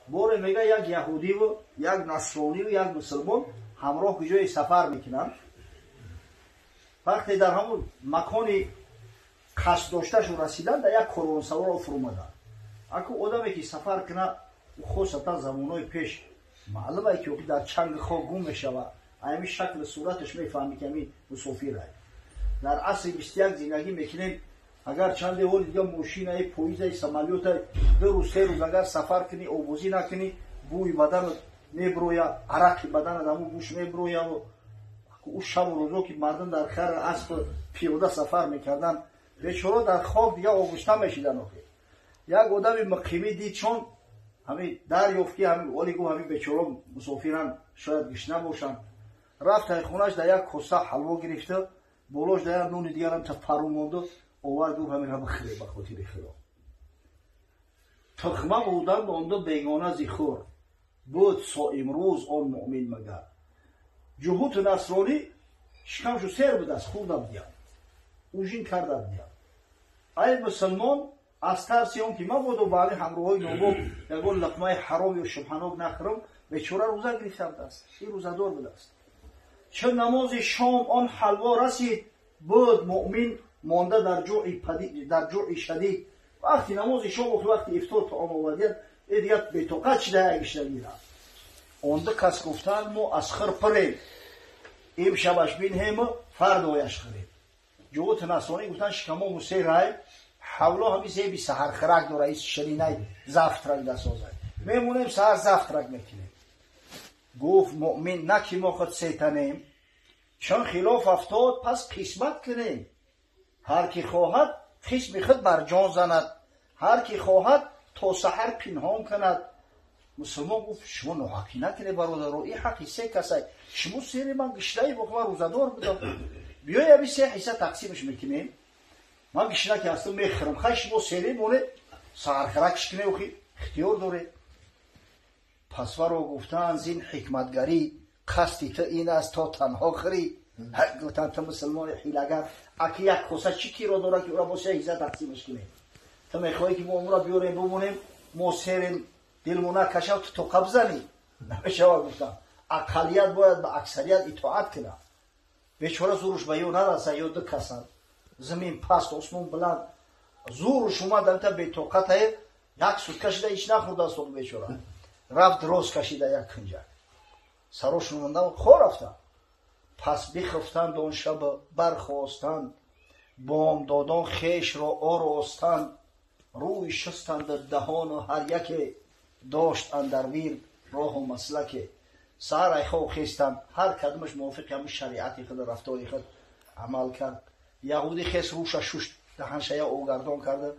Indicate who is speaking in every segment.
Speaker 1: боре мега як яҳудиву як насрониву як мусулмон ҳамроҳ куҷои сафар мекунанд. вақте дар ҳамун макони қасд дошташон расиданд дар як коронсаворо фурӯмаданд. аку одаме ки сафар куна хосатан замонои пеш маълуме ки дар чанги хок гум мешавад, ами шакли сураташ мефаҳмӣ ки ами мусофир аст. дар асри 21 зиндагӣ мекунем. агар чанде ҳоли дига мошинаи поизаи самолётаи 2 рӯз 3 рӯз агар сафар кунӣ овозӣ накунӣ, бӯи баданат меброяд, арақи баданат ҳамун гӯш меброяд. ӯ шабу рӯзо ки мардум дар хари асп пиёда сафар мекарданд, бечора дар хок дига огӯшта мешиданд. як одами муқимӣ дид чон ҳамин дарёфт ки ҳамин оли гӯ ҳамин бечора мусофиран шояд гишна бошанд. рафт дар хонаш дар як коса ҳалво гирифта, болош дар як нуни дигарам та пару монду овард ӯ ҳаминро бихӯред ба хотири худо. тухма буданд онду бегона зихӯр, буд соимрӯз он муъмин магар. ҷуҳуд насронӣ шикамшу сер будааст, хурдам диям ужин кардам диям. ай мусулмон, аз тарси он ки мабодо ба ҳамин ҳамроҳои нобоб ягон лақмаи ҳаром ё шубҳанок нахӯрам, бечора рӯза гирифта будааст. ин рӯзадор будааст. чун намози шом он ҳалво расид, буд муъмин монда дар ҷӯъи шадид. вақти намози шом вақти ифтор таом овардият, дигар бетоқат шида ягиштагира. он ду кас гуфтанд мо аз хӯр пирем, имшабаш бинҳему фардояш хӯрем. ҷуҳуд насронӣ гуфтанд шикамо мусерай ҳавло ҳами зеби саҳархӯрак дора, ис ширинай завтрак дасозад, мемонем саҳар завтрак мекунем. гуфт муъмин на ки мо худ сетанем, чун хилоф афтод пас қисмат кунем. ҳар ки хоҳад қисми худ бар ҷон занад, ҳар ки хоҳад то саҳар пинҳон кунад. мусулмон гуфт шумо ноҳақӣ накунед бародаро, ин ҳаққи се касай, шумо сери ман гиштаи бо ман рӯзадор будам, биёй аби се ҳисса тақсимаш мекунем. ман гишна ки ҳастам мехӯрам, хай шумо сери монед саҳархӯракш кунед, охи ихтиёр доред. пас варо гуфтанд зин ҳикматгарӣ қасди ту ин аст то танҳо хӯрӣ. гуфтанд ту мусулмони ҳилагар, аки як коса чӣ киро дорад ки ӯро бо се ҳисса тақсимаш кунем? ту мехоҳӣ ки мо умро биёрем бимонем, мо серем дилмо накашав, ту тоқа бизанӣ? намешавад. гуфтам ақалият бояд ба аксарият итоат кунад. бечора зӯруш ба ё нараса, ё ду касанд, замин паст осмон буланд, зӯруш омад амта бетоқатае, як сутка шида ҳеч нахӯрдааст. бечора рафт дроз кашида як кунҷак, сарошон монда хо рафтанд. пас бихуфтанд он шаб бархостанд, бомдодон хешро оростанд, рӯй шустанду даҳону ҳар яке дошт андар вир роҳу маслаке. саҳар айхо хестанд, ҳар кадамаш мувофиқи ҳамин шариати худ рафтори худ амал кард. яҳудӣ хест рӯша шушт, даҳаншая огардон карда,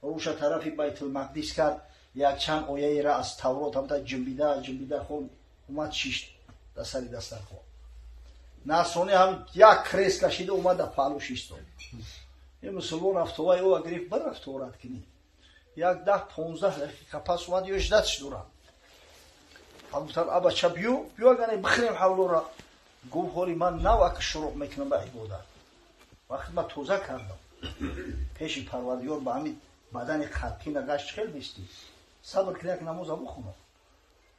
Speaker 1: рӯша тарафи байтулмақдис кард, якчанд ояеро аз таврот ҳамта ҷунбида хон омад шишт да сари дастархон. насронӣ ҳам як крес кашида омад да паҳлӯ шистод. ин мусулмон автоваи ӯ гирифт бирафторад кунӣ. як 10-15 дақиқа пас омад ё ждатш дорам. гуфтам абача биё агане бихӯрем ҳавлора. гуфт ҳоли ман навак шуруъ мекунам ба ибодат. вақти ман тоза кардам пеши парвардигор ба ҳамин бадани қатқина гашт хел бистӣ. сабр кунӣ як намоза бихӯнам.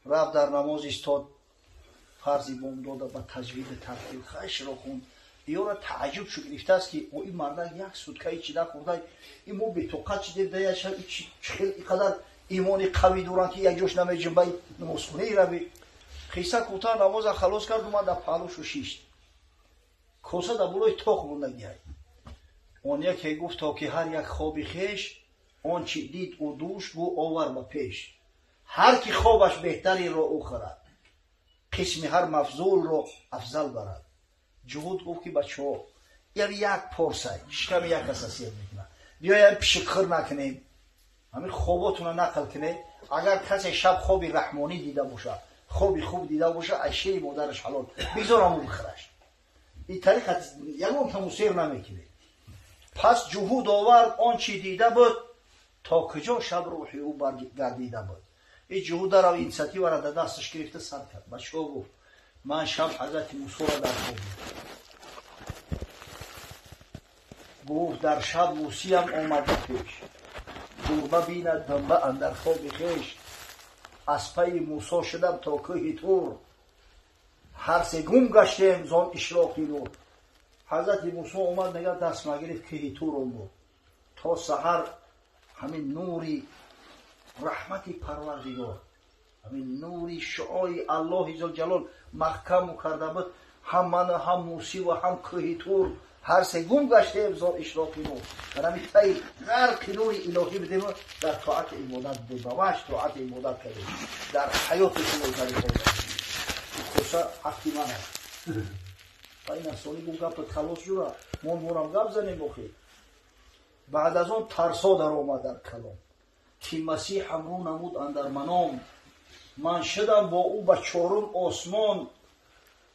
Speaker 1: рафт дар намоз истод, фарзи бомдода ба таҷвиди тартил хашро хунд. ёра таъҷҷуб шу гирифтааст ки ин мардак як сутка ҳичи накурда, ин мо бетоқат шидем даяша иқадар имони қавӣ доранд ки як ҷош намеҷунбаи намозхонаи рави. қисса кӯтah намоза халос кард, омад да паҳлӯшу шишт. коса да болои тоқ мондагиай. он яке гуфт то ки ҳар як хоби хеш, он чи дид ӯ дӯш гӯ овар ба пеш. ҳар ки хобаш беҳтариро ӯ хӯрад, қисми ҳар мафзулро афзал барад. ҷуҳуд гуфт ки бачаҳо як порсай шиками як каса сер мекунад, биёям пишикхӯр накунем, ҳамин хоботуна нақл кунед. агар касе шаб хоби раҳмонӣ дида боша, хоби хуб дида боша, ай шери модараш ҳалол бигзорам ӯ бихӯраш. ин тариқа ягон тамусер намекунед. пас ҷуҳуд овард он чи дида буд, то куҷо шаб рӯҳи ӯ баргардида буд. ин ҷуҳударо инициативара да дасташ гирифта сар кард. бачаҳо гуфт ман шаб ҳазрати мусоро дар хоб дидам. гуфт дар шаб мусиям омада пеш, гурба бинад дунба андар хоби хеш. از پی موسی شدم تا کوه طور، هر سه گم گشتیم زان اشراقی نور. حضرت موسی اومد نگه دست مگرفت کوه طور بود تا سحر همین نوری رحمتی پروردگار، همین نوری شعای الله ذوالجلال محکم کرده بود. هم من هم موسی و هم کوه طور هر سه گم گشتیم زان اشراقی نور. در همین پی غرق نور الهی بدیم، در طاعت عبادت بدیم، باش طاعت عبادت کنیم، در حیات شما کنیم. خوشا حقی من هست و این افسانی گم گفت خلاص جورا مورم گفت زنیم بخیر. بعد از اون ترسا در آمد در کلام که مسیح هم رو نمود اندر منام، من شدم با او به چهارم آسمان،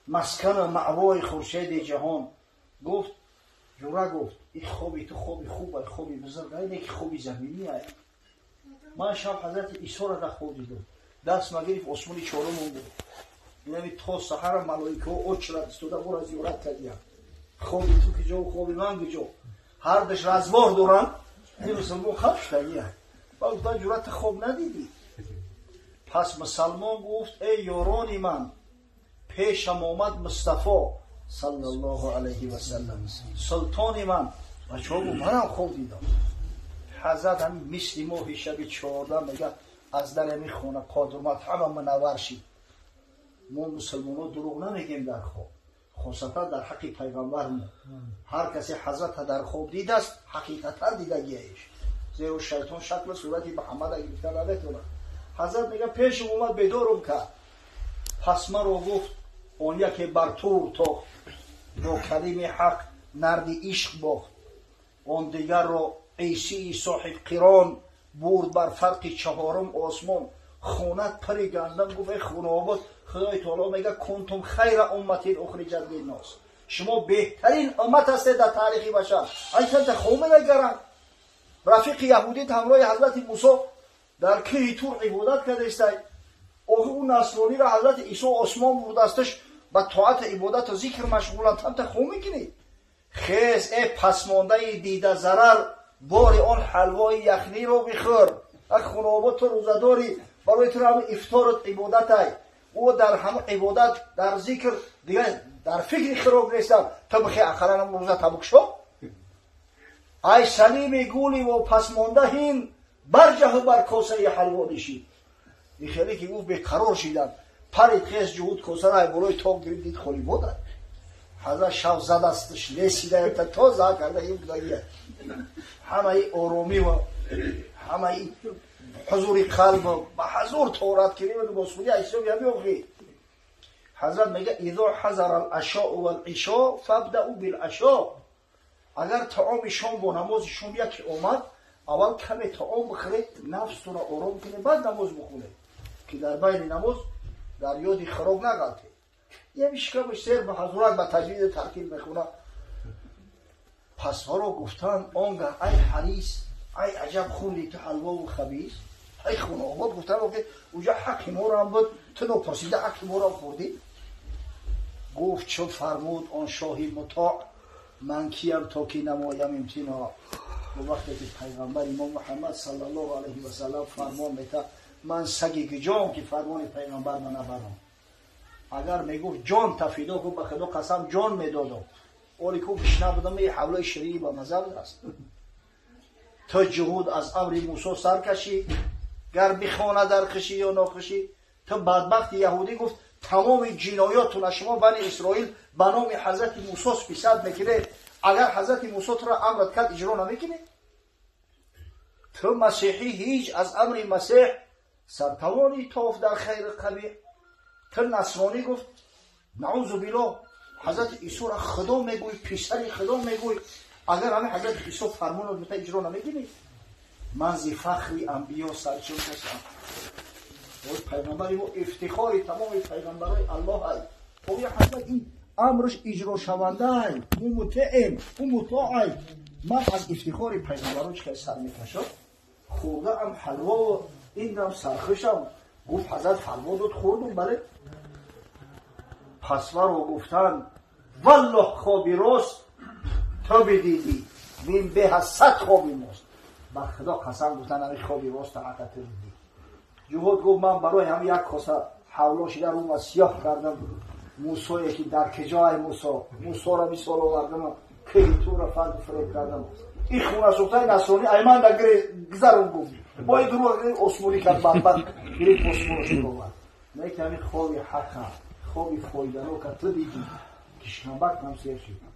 Speaker 1: مسکن معوای خورشید جهان. گفت جورا گفت این خوبی تو خوبی خوبه، خوبی بزرگ اینه که خوبی زمینی هست. من شب حضرت عیسی را در خواب دیدم، دست مگرفت آسمانی چهارم بود. یعنی تا سحر ملائکه و اوچ را دستوده برو از یورت کردیم. خوابی تو که جو خوابی من که جو هر دش رزبار دورن این مسلمان خفش کردیم. باید تا جورت خواب ندیدی. پس مسلمان گفت ای یارانی من، پیشم آمد مصطفی صلی الله علیه و سلم سلطان من. و چون منم خواب دیدم. حضرت همین مثل ماهی شب 14 میگه از در همی خونه قادرمت همه منور شید. ما مسلمان ها دروغ نمیگیم در خواب، خاصتا در حق پیغمبرمون. هر کسی حضرت در خواب دیده است حقیقتا دیدگیش، زیرا شیطان شکل صورتی محمد اگه بیتر نبتونه. حضرت میگه پیشم اومد بیدارم کرد، پس من رو گفت اون یکی بر طور تا با کلیم حق نردی عشق باخت، اون دیگر رو عیسی صاحب قران برد بر فرق چهارم آسمان. خونت پری گندم گفت ای خونه آباد، خدای تعالی میگه کنتم خیر امتی اخرجت للناس، شما بهترین امت هستید در تاریخ بشر. ایشان در خومه نگرن رفیق یهودی همراه حضرت موسی در کوه طور عبادت کرده است. اون نصرانی را حضرت عیسی آسمان برده استش با طاعت عبادت و ذکر مشغولن. تا خوب میکنی خیز ای پسمانده دیده ضرر، بار آن حلوای یخنی رو بخور. اگه خانوابات تو روزداری برای تو همه افطارت عبادت های او در همه عبادت در ذکر دیگه در فکر خراب نیستم. تا بخی اخران هم روزه تبک شو ای سلیم گولی و پسمانده هین برجه و بر کاسه حلوا نشید. این خیلی که گفت بیقرار شیدن پرید خیز جهود کاسه رای بلوی تاب گرید دید خالی بودن. حضرت شو زد استش لیسیده تا زا کرده این بودگیه. همه ای آرومی و همه ای حضور قلب و حضور تورات کریم و بسخوری ایسا بیا بیوخی. حضرت میگه اذا حضر العشاء و العشاء فابدأوا بالعشاء. اگر طعام شام با نماز شام یکی اومد اول کمی طعام بخورید، نفستون را آرام کنید، بعد نماز بخونید که در بین نماز در یادی خراب نگلتید. یه میشکمش سیر به حضورت به تجوید ترکیب میخونه. پس رو گفتن آنگه ای حریص ای عجب خوندی که حلوا و خبیث. ای خونه آباد گفتن که اوجا حق ما را هم بود تو نپرسیده حق ما را خوردی. گفت چون فرمود آن شاهی مطاع، من کیم تا که نمایم امتناع. و وقتی که پیغمبر امام محمد صلی الله علیه و سلم فرمان میده من سگی گجام که فرمان پیغمبر من نبرم. اگر میگفت جان تفیدا گفت به خدا قسم جان میدادم، ولی که بشنه بودم یه حولای شریعی با مذهب است. تا جهود از امر موسی سر کشی، گر بخانه در خشی یا ناخشی. تا بدبخت یهودی گفت تمام جنایاتون شما بنی اسرائیل به نام حضرت موسی پیشد میکنه، اگر حضرت موسی تو را امرت کرد اجرا نمیکنه. تو مسیحی هیچ از امر مسیح سرتوانی توف در خیر قبیح. تو نصرانی گفت نعوذ بالله حضرت عیسی را خدا میگوی، پیشتر خدا میگوی، اگر همه حضرت عیسی فرمان رو اجرا نمیکنی. من زی فخری انبیا سرچون هستم. پیغمبری و افتخاری تمام پیغمبرای الله های. خب یا حضرت این امرش اجرا شونده های، اون مطعم اون مطاع های. من از افتخار پیغمبرش که سر میکشم خورده ام حلوا و این دم سرخشم. گفت حضرت حلوا داد خوردم. بله. پس رو گفتن والله خوابی راست تا بدیدی وین به 100 خوابی ماست. با خدا قسم گفتن همین خوابی راست تا حقیقت دیدی. جهود گفت من برای هم یک کاسه حولا شده رو و سیاه کردم موسایی که در کجای موسا را بیسال آوردم که تو را فرد فرید کردم این خونه سوختای نصرانی ایمان در گذرم گفت با این دروغ اسمولی کرد بدبخت گریت اسمولش گفت نه که همین خوابی حقا خوابی فایدانو که تو دیدی که شنبک هم سیر شد